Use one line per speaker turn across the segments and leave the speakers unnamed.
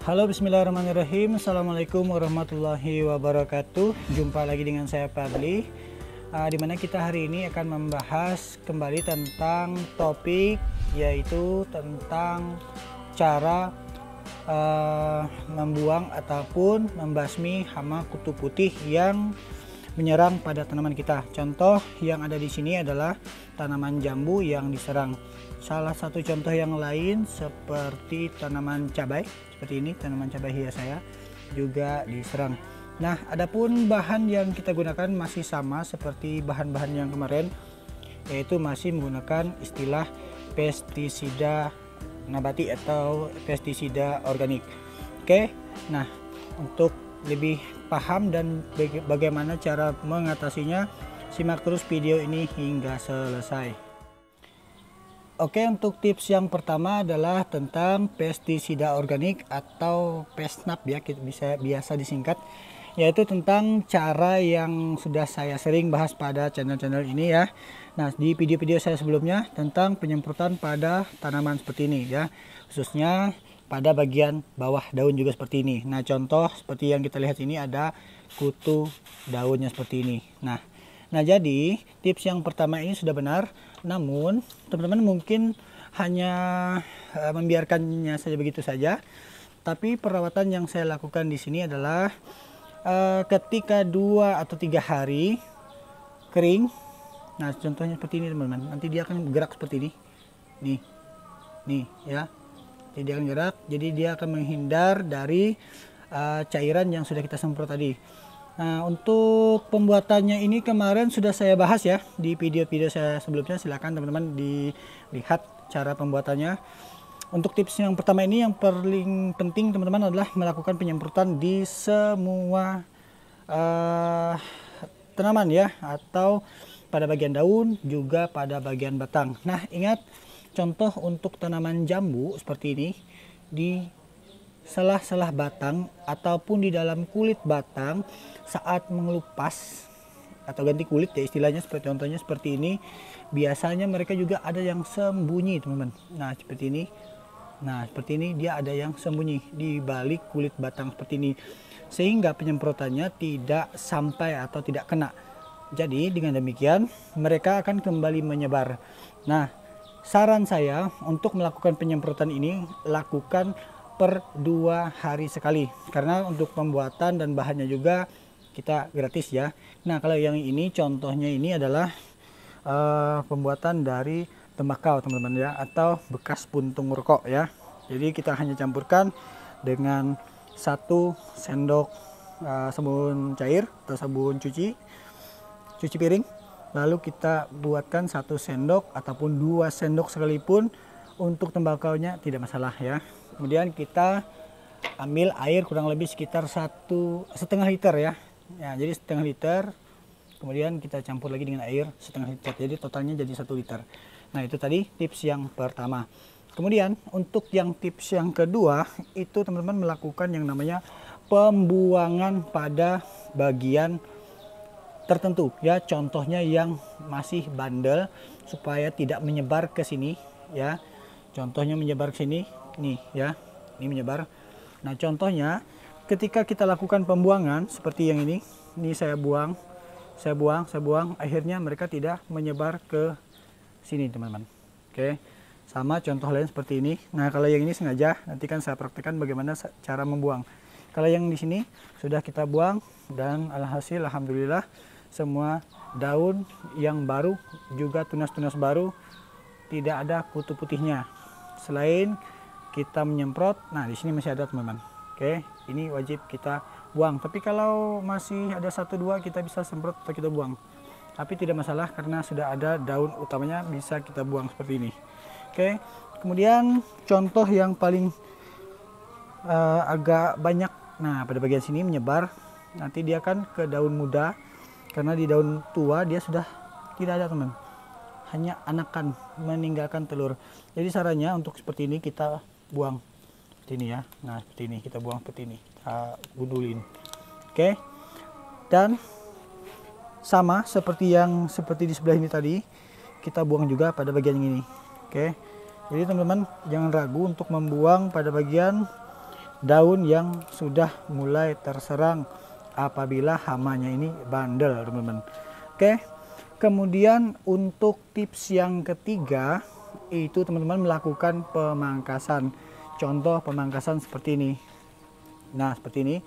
Halo, bismillahirrahmanirrahim. Assalamualaikum warahmatullahi wabarakatuh. Jumpa lagi dengan saya Fadli, dimana kita hari ini akan membahas kembali tentang topik, yaitu tentang cara membuang ataupun membasmi hama kutu putih yang menyerang pada tanaman kita. Contoh yang ada di sini adalah tanaman jambu yang diserang. Salah satu contoh yang lain seperti tanaman cabai, seperti ini tanaman cabai hias saya juga diserang. Nah, adapun bahan yang kita gunakan masih sama seperti bahan-bahan yang kemarin, yaitu masih menggunakan istilah pestisida nabati atau pestisida organik. Oke, nah untuk lebih paham dan bagaimana cara mengatasinya, simak terus video ini hingga selesai. Oke, untuk tips yang pertama adalah tentang pestisida organik atau PESNAP ya, biasa disingkat, yaitu tentang cara yang sudah saya sering bahas pada channel-channel ini ya. Nah, di video-video saya sebelumnya tentang penyemprotan pada tanaman seperti ini ya, khususnya pada bagian bawah daun juga seperti ini. Nah, contoh seperti yang kita lihat ini ada kutu daunnya seperti ini. Nah, jadi tips yang pertama ini sudah benar, namun teman-teman mungkin hanya membiarkannya saja begitu saja. Tapi perawatan yang saya lakukan di sini adalah ketika 2 atau 3 hari kering. Nah, contohnya seperti ini teman-teman. Nanti dia akan bergerak seperti ini. Nih ya. Jadi dia akan gerak, jadi dia akan menghindar dari cairan yang sudah kita semprot tadi. Nah, untuk pembuatannya ini kemarin sudah saya bahas ya di video-video saya sebelumnya. Silakan teman-teman dilihat cara pembuatannya. Untuk tips yang pertama ini yang paling penting teman-teman adalah melakukan penyemprotan di semua tanaman ya, atau pada bagian daun juga pada bagian batang. Nah, ingat, contoh untuk tanaman jambu seperti ini, di selah-selah batang ataupun di dalam kulit batang saat mengelupas atau ganti kulit ya istilahnya, seperti contohnya seperti ini, biasanya mereka juga ada yang sembunyi teman-teman. Nah, seperti ini. Nah, seperti ini dia ada yang sembunyi di balik kulit batang seperti ini, sehingga penyemprotannya tidak sampai atau tidak kena. Jadi dengan demikian mereka akan kembali menyebar. Nah, saran saya untuk melakukan penyemprotan ini lakukan per 2 hari sekali, karena untuk pembuatan dan bahannya juga kita gratis ya. Nah, kalau yang ini contohnya ini adalah pembuatan dari tembakau teman-teman ya, atau bekas puntung rokok ya. Jadi kita hanya campurkan dengan 1 sendok sabun cair atau sabun cuci piring, lalu kita buatkan 1 sendok ataupun 2 sendok sekalipun. Untuk tembakaunya tidak masalah ya. Kemudian kita ambil air kurang lebih sekitar 1,5 liter ya. Jadi 1,5 liter. Kemudian kita campur lagi dengan air 1,5 liter. Jadi totalnya jadi 1 liter. Nah, itu tadi tips yang pertama. Kemudian untuk yang tips yang kedua itu teman-teman melakukan yang namanya pembuangan pada bagian tertentu ya. Contohnya yang masih bandel supaya tidak menyebar ke sini ya. Contohnya menyebar ke sini nih ya, ini menyebar. Nah, contohnya ketika kita lakukan pembuangan seperti yang ini saya buang, akhirnya mereka tidak menyebar ke sini teman-teman. Oke, sama contoh lain seperti ini. Nah, kalau yang ini sengaja nanti kan saya praktekkan bagaimana cara membuang. Kalau yang di sini sudah kita buang dan alhasil alhamdulillah semua daun yang baru juga tunas-tunas baru tidak ada kutu putihnya. Selain kita menyemprot, nah di sini masih ada teman-teman. Oke, ini wajib kita buang. Tapi kalau masih ada 1-2 kita bisa semprot atau kita buang. Tapi tidak masalah karena sudah ada daun utamanya, bisa kita buang seperti ini. Oke, kemudian contoh yang paling agak banyak, nah pada bagian sini menyebar. Nanti dia kan ke daun muda, karena di daun tua dia sudah tidak ada teman, hanya anakan meninggalkan telur. Jadi sarannya untuk seperti ini kita buang seperti ini ya. Nah, seperti ini kita buang seperti ini, kita gundulin. Oke, dan sama seperti di sebelah ini tadi, kita buang juga pada bagian ini. Oke, jadi teman-teman jangan ragu untuk membuang pada bagian daun yang sudah mulai terserang apabila hamanya ini bandel, teman-teman. Oke, kemudian untuk tips yang ketiga itu teman-teman melakukan pemangkasan. Contoh pemangkasan seperti ini. Nah, seperti ini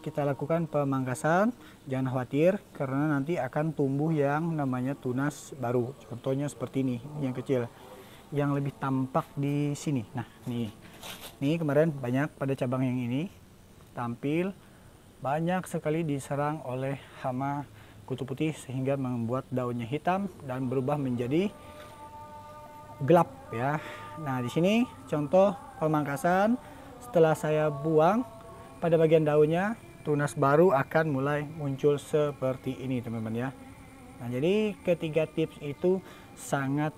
kita lakukan pemangkasan. Jangan khawatir karena nanti akan tumbuh yang namanya tunas baru. Contohnya seperti ini, yang kecil, yang lebih tampak di sini. Nah, ini kemarin banyak pada cabang yang ini tampil banyak sekali diserang oleh hama kutu putih sehingga membuat daunnya hitam dan berubah menjadi gelap ya. Nah, di sini contoh pemangkasan. Setelah saya buang pada bagian daunnya, tunas baru akan mulai muncul seperti ini, teman-teman ya. Nah, jadi ketiga tips itu sangat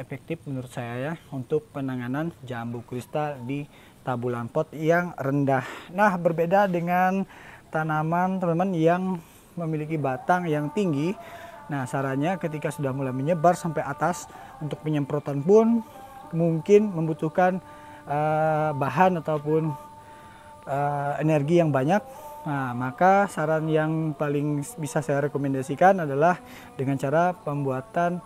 efektif menurut saya ya untuk penanganan jambu kristal di tabulan pot yang rendah. Nah, berbeda dengan tanaman teman-teman yang memiliki batang yang tinggi. Nah, sarannya ketika sudah mulai menyebar sampai atas, untuk penyemprotan pun mungkin membutuhkan bahan ataupun energi yang banyak. Nah, maka saran yang paling bisa saya rekomendasikan adalah dengan cara pembuatan,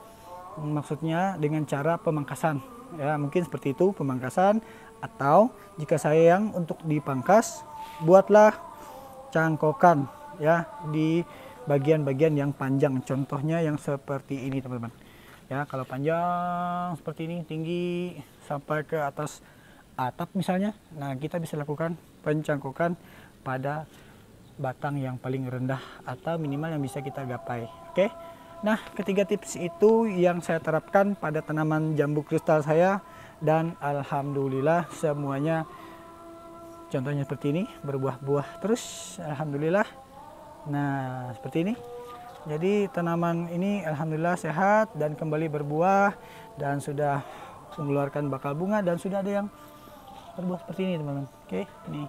maksudnya dengan cara pemangkasan. Ya, mungkin seperti itu pemangkasan, atau jika sayang untuk dipangkas, buatlah cangkokan ya di bagian-bagian yang panjang. Contohnya yang seperti ini, teman-teman. Ya, kalau panjang seperti ini, tinggi sampai ke atas atap misalnya, nah kita bisa lakukan pencangkokan pada batang yang paling rendah atau minimal yang bisa kita gapai. Oke. Nah, ketiga tips itu yang saya terapkan pada tanaman jambu kristal saya dan alhamdulillah semuanya contohnya seperti ini, berbuah-buah terus, alhamdulillah. Nah, seperti ini. Jadi tanaman ini alhamdulillah sehat dan kembali berbuah dan sudah mengeluarkan bakal bunga dan sudah ada yang berbuah seperti ini, teman-teman. Oke, ini.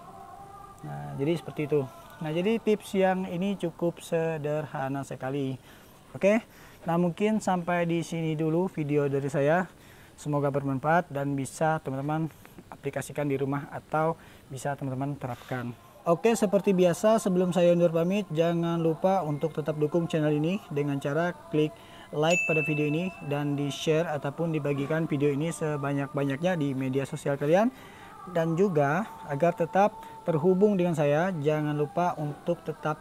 Nah, jadi seperti itu. Nah, jadi tips yang ini cukup sederhana sekali. Oke. Nah, mungkin sampai di sini dulu video dari saya. Semoga bermanfaat dan bisa teman-teman aplikasikan di rumah atau bisa teman-teman terapkan. Oke, seperti biasa sebelum saya undur pamit, jangan lupa untuk tetap dukung channel ini dengan cara klik like pada video ini dan di-share ataupun dibagikan video ini sebanyak-banyaknya di media sosial kalian. Dan juga agar tetap terhubung dengan saya, jangan lupa untuk tetap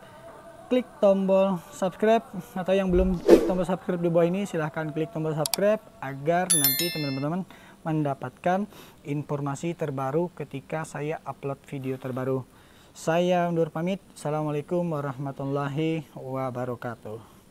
klik tombol subscribe, atau yang belum klik tombol subscribe di bawah ini silahkan klik tombol subscribe agar nanti teman-teman mendapatkan informasi terbaru ketika saya upload video terbaru. Saya undur pamit. Assalamualaikum warahmatullahi wabarakatuh.